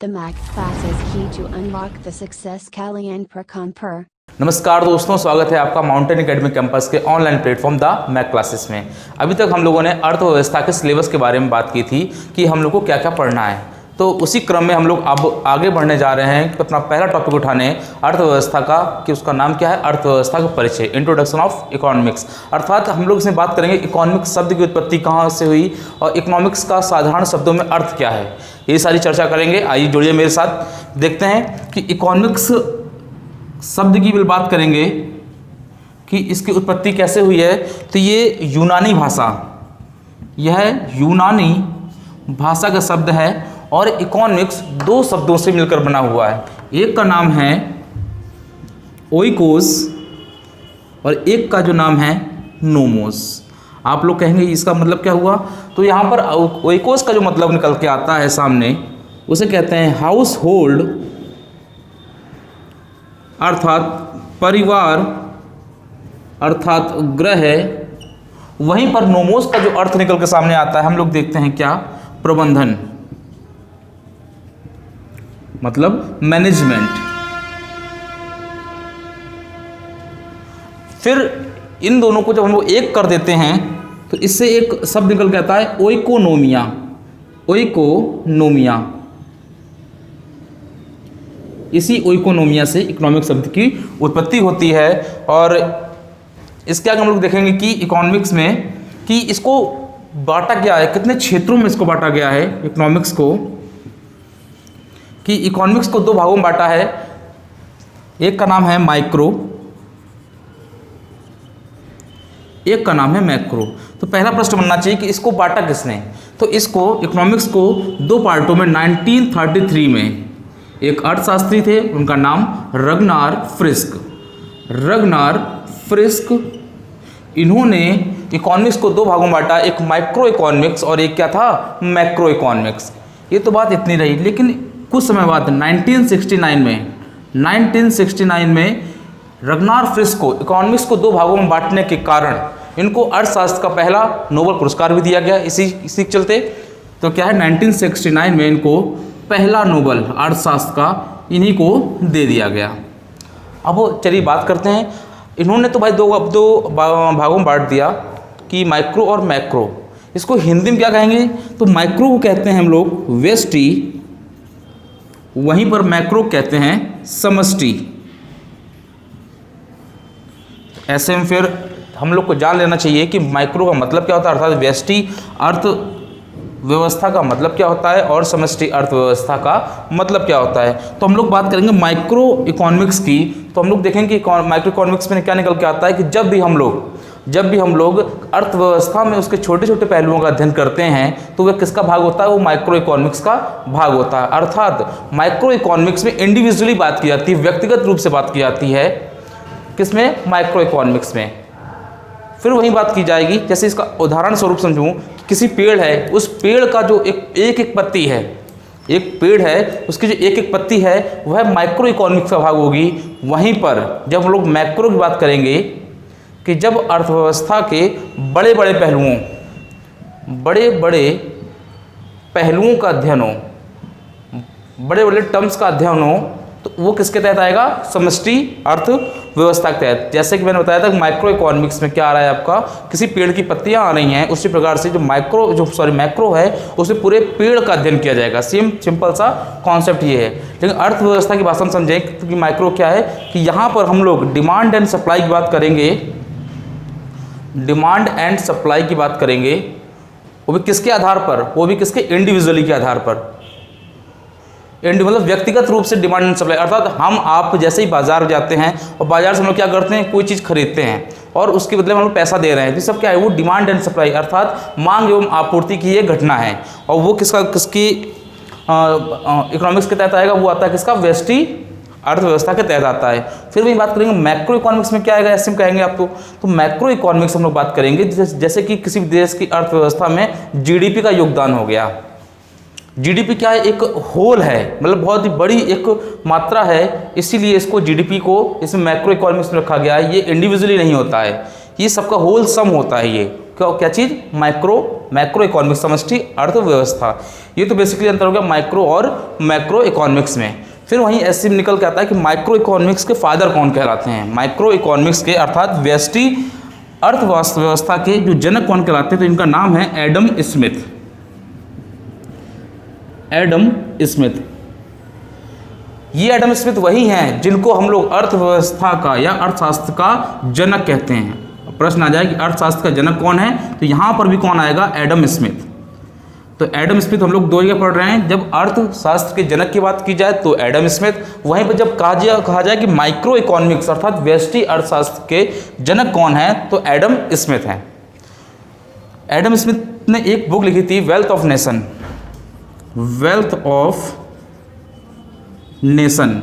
The Mac Classes Key to Unlock the Success Kalyan Prakamper। नमस्कार दोस्तों, स्वागत है आपका माउंटेन एकेडमी कैंपस के online platform the Mac classes में। अभी तक हम लोगों ने अर्थव्यवस्था के सिलेबस के बारे में बात की थी कि हम लोग को क्या क्या पढ़ना है। तो उसी क्रम में हम लोग अब आगे बढ़ने जा रहे हैं कि अपना पहला टॉपिक उठाने अर्थव्यवस्था का, कि उसका नाम क्या है, अर्थव्यवस्था का परिचय, इंट्रोडक्शन ऑफ इकोनॉमिक्स। अर्थात हम लोग इसमें बात करेंगे इकोनॉमिक्स शब्द की उत्पत्ति कहाँ से हुई और इकोनॉमिक्स का साधारण शब्दों में अर्थ क्या है, ये सारी चर्चा करेंगे। आइए जुड़िए मेरे साथ, देखते हैं कि इकोनॉमिक्स शब्द की भी बात करेंगे कि इसकी उत्पत्ति कैसे हुई है। तो ये यूनानी भाषा, यह यूनानी भाषा का शब्द है और इकोनॉमिक्स दो शब्दों से मिलकर बना हुआ है। एक का नाम है ओइकोस और एक का जो नाम है नोमोस। आप लोग कहेंगे इसका मतलब क्या हुआ, तो यहाँ पर ओइकोस का जो मतलब निकल के आता है सामने, उसे कहते हैं हाउस होल्ड, अर्थात परिवार, अर्थात गृह। वहीं पर नोमोस का जो अर्थ निकल के सामने आता है, हम लोग देखते हैं क्या, प्रबंधन, मतलब मैनेजमेंट। फिर इन दोनों को जब हम लोग एक कर देते हैं तो इससे एक शब्द निकल के आता है ओइकोनोमिया। ओइकोनोमिया, इसी ओइकोनोमिया से इकोनॉमिक शब्द की उत्पत्ति होती है। और इसके आगे हम लोग देखेंगे कि इकोनॉमिक्स में कि इसको बांटा गया है, कितने क्षेत्रों में इसको बांटा गया है इकोनॉमिक्स को, कि इकोनॉमिक्स को दो भागों में बांटा है। एक का नाम है माइक्रो, एक का नाम है मैक्रो। तो पहला प्रश्न बनना चाहिए कि इसको बांटा किसने। तो इसको इकोनॉमिक्स को दो पार्टों में 1933 में एक अर्थशास्त्री थे, उनका नाम रगनार फ्रिस्क। रगनार फ्रिस्क, इन्होंने इकोनॉमिक्स को दो भागों में बांटा, एक माइक्रो इकोनॉमिक्स और एक क्या था, मैक्रो इकोनॉमिक्स। ये तो बात इतनी रही, लेकिन कुछ समय बाद 1969 में रगनार फ्रिस्क को इकोनॉमिक्स को दो भागों में बांटने के कारण इनको अर्थशास्त्र का पहला नोबेल पुरस्कार भी दिया गया। इसी के चलते तो क्या है, 1969 में इनको पहला नोबेल अर्थशास्त्र का इन्हीं को दे दिया गया। अब चलिए बात करते हैं, इन्होंने तो भाई दो भागों में बांट दिया कि माइक्रो और मैक्रो। इसको हिंदी में क्या कहेंगे, तो माइक्रो को कहते हैं हम लोग व्यष्टि, वहीं पर मैक्रो कहते हैं समष्टि। ऐसे में फिर हम लोग को जान लेना चाहिए कि माइक्रो का मतलब क्या होता है, अर्थात व्यष्टि अर्थव्यवस्था का मतलब क्या होता है और समष्टि अर्थव्यवस्था का मतलब क्या होता है। तो हम लोग बात करेंगे माइक्रो इकोनॉमिक्स की। तो हम लोग देखेंगे कि माइक्रो इकोनॉमिक्स में क्या निकल के आता है कि जब भी हम लोग अर्थव्यवस्था में उसके छोटे छोटे पहलुओं का अध्ययन करते हैं तो वह किसका भाग होता है, वो माइक्रो इकोनॉमिक्स का भाग होता है। अर्थात माइक्रो इकोनॉमिक्स में इंडिविजुअली बात की जाती है, व्यक्तिगत रूप से बात की जाती है, किसमें, माइक्रो इकोनॉमिक्स में। फिर वही बात की जाएगी, जैसे इसका उदाहरण स्वरूप समझूं, किसी पेड़ है, उस पेड़ का जो एक पत्ती है, एक पेड़ है, उसकी जो एक पत्ती है वह माइक्रो इकोनॉमिक्स का भाग होगी। वहीं पर जब हम लोग मैक्रो की बात करेंगे कि जब अर्थव्यवस्था के बड़े बड़े पहलुओं का अध्ययन हो, बड़े बड़े टर्म्स का अध्ययन हो, तो वो किसके तहत आएगा, समष्टि अर्थव्यवस्था के तहत। जैसे कि मैंने बताया था माइक्रो इकोनॉमिक्स में क्या आ रहा है आपका, किसी पेड़ की पत्तियां आ रही हैं, उसी प्रकार से जो मैक्रो है उसमें पूरे पेड़ का अध्ययन किया जाएगा। सिंपल सा कॉन्सेप्ट ये है। लेकिन अर्थव्यवस्था की भाषा में समझें कि माइक्रो क्या है, कि यहाँ पर हम लोग डिमांड एंड सप्लाई की बात करेंगे, डिमांड एंड सप्लाई की बात करेंगे, वो भी किसके आधार पर, वो भी किसके, इंडिविजुअली के आधार पर। मतलब व्यक्तिगत रूप से डिमांड एंड सप्लाई, अर्थात हम आप जैसे ही बाजार जाते हैं और बाजार से हम लोग क्या करते हैं, कोई चीज़ खरीदते हैं और उसके बदले में हम लोग पैसा दे रहे हैं, तो सब क्या है, वो डिमांड एंड सप्लाई, अर्थात मांग एवं आपूर्ति की ये घटना है। और वो किसकी इकोनॉमिक्स के तहत आएगा, वो आता है किसका, व्यष्टि अर्थव्यवस्था के तहत आता है। फिर वही बात करेंगे मैक्रो इकोनॉमिक्स में क्या आएगा, ऐसे में कहेंगे आपको, तो मैक्रो इकोनॉमिक्स हम लोग बात करेंगे जैसे कि किसी देश की अर्थव्यवस्था में जीडीपी का योगदान हो गया। जीडीपी क्या है, एक होल है, मतलब बहुत ही बड़ी एक मात्रा है, इसीलिए इसको जीडीपी को इसमें मैक्रो इकोनॉमिक्स में रखा गया है। ये इंडिविजुअली नहीं होता है, ये सबका होल सम होता है, ये क्या चीज़, मैक्रो इकोनॉमिक्स, समष्टि अर्थव्यवस्था। ये तो बेसिकली अंतर हो गया माइक्रो और मैक्रो इकोनॉमिक्स में। फिर वहीं ऐसे भी निकल के आता है कि माइक्रो इकोनॉमिक्स के फादर कौन कहलाते हैं। माइक्रो इकोनॉमिक्स के अर्थात व्यष्टि अर्थव्यवस्था के जो जनक कौन कहलाते हैं, तो इनका नाम है एडम स्मिथ। एडम स्मिथ, ये एडम स्मिथ वही हैं जिनको हम लोग अर्थव्यवस्था का या अर्थशास्त्र का जनक कहते हैं। प्रश्न आ जाए कि अर्थशास्त्र का जनक कौन है, तो यहाँ पर भी कौन आएगा, एडम स्मिथ। तो एडम स्मिथ हम लोग दो जगह पढ़ रहे हैं, जब अर्थशास्त्र के जनक की बात की जाए तो एडम स्मिथ, वहीं पर जब कहा जाए कि माइक्रो इकोनॉमिक्स अर्थात व्यष्टि अर्थशास्त्र के जनक कौन है, तो एडम स्मिथ हैं। एडम स्मिथ ने एक बुक लिखी थी, wealth of nation. Wealth of nation,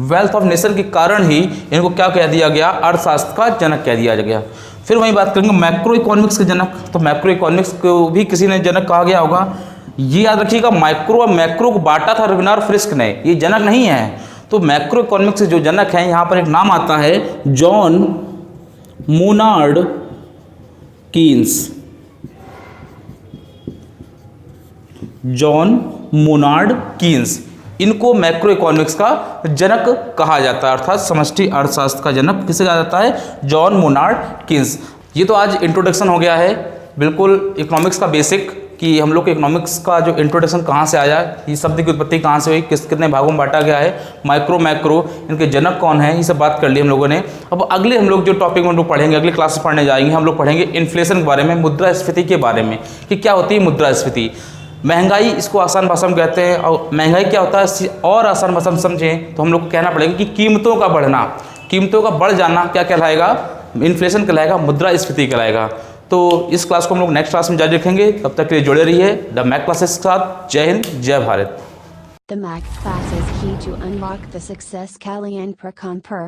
wealth of nation के कारण ही इनको क्या कह दिया गया, अर्थशास्त्र का जनक कह दिया गया। फिर वही बात करेंगे मैक्रो इकोनॉमिक्स के जनक, तो मैक्रो इकोनॉमिक्स को भी किसी ने जनक कहा गया होगा। ये याद रखिएगा, माइक्रो और मैक्रो को बांटा था रविनार फ्रिस्क ने, ये जनक नहीं है। तो मैक्रो इकोनॉमिक्स के जो जनक हैं, यहाँ पर एक नाम आता है John Monod Keynes. John Monod Keynes, इनको मैक्रो इकोनॉमिक्स का जनक कहा जाता है, अर्थात समष्टि अर्थशास्त्र का जनक किसे कहा जाता है, जॉन मोनार्ड कीन्स। ये तो आज इंट्रोडक्शन हो गया है बिल्कुल इकोनॉमिक्स का बेसिक, कि हम लोग के इकोनॉमिक्स का जो इंट्रोडक्शन कहाँ से आया, ये शब्द की उत्पत्ति कहाँ से हुई, कितने भागों में बांटा गया है, माइक्रो मैक्रो, इनके जनक कौन है, ये सब बात कर ली हम लोगों ने। अब अगले हम लोग जो टॉपिक में हम लोग पढ़ेंगे, अगले क्लास में पढ़ने जाएंगे, हम लोग पढ़ेंगे इन्फ्लेशन के बारे में, मुद्रास्फीति के बारे में, कि क्या होती है मुद्रास्फीति। महंगाई इसको आसान भाषा में कहते हैं, और महंगाई क्या होता है और आसान भाषा में समझें तो हम लोग को कहना पड़ेगा कि कीमतों का बढ़ना, कीमतों का बढ़ जाना क्या कहलाएगा, इन्फ्लेशन कहलाएगा, मुद्रास्फीति कहलाएगा। तो इस क्लास को हम लोग नेक्स्ट क्लास में जारी रखेंगे, तब तक के लिए जुड़े रहिए द मैथ क्लासेस के साथ। जय हिंद, जय Bharat. The math class is key to unlock the success Callie and Prakon per.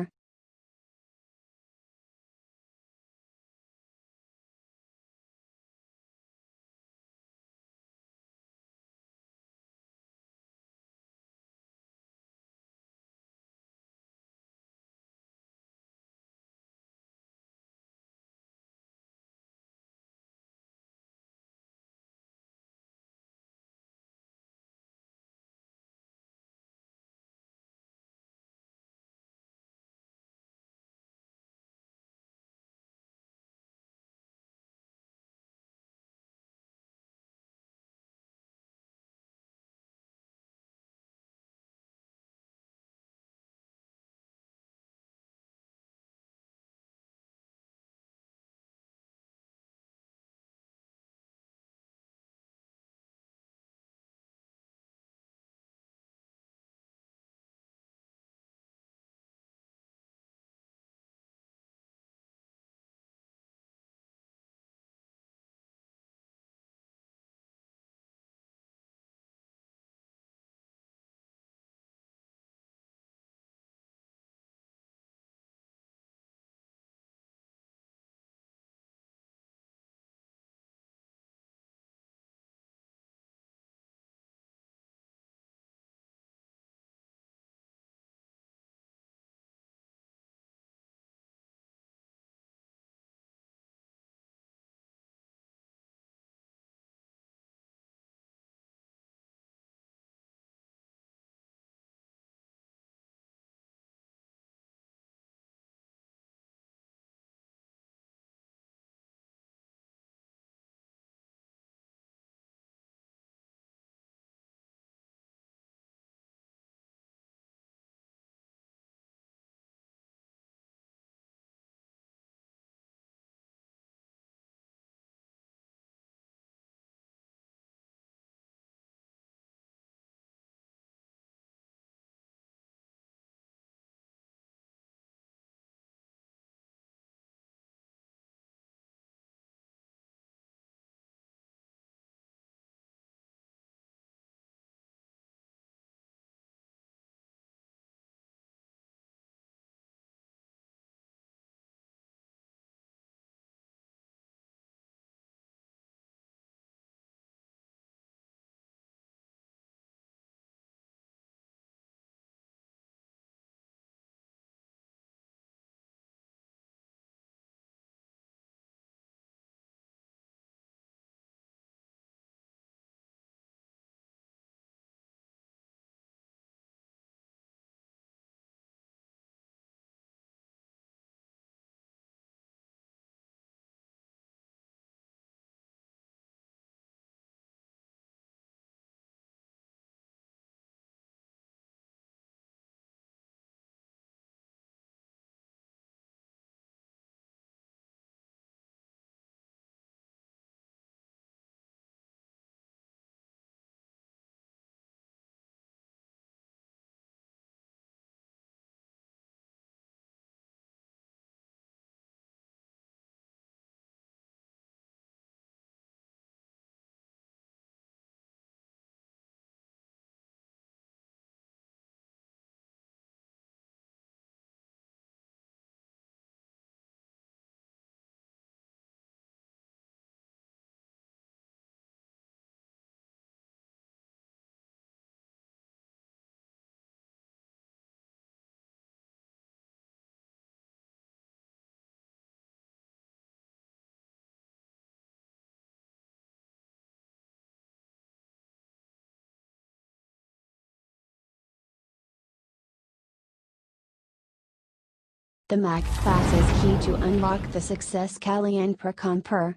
The Mac class is key to unlock the success Kali and Pracon per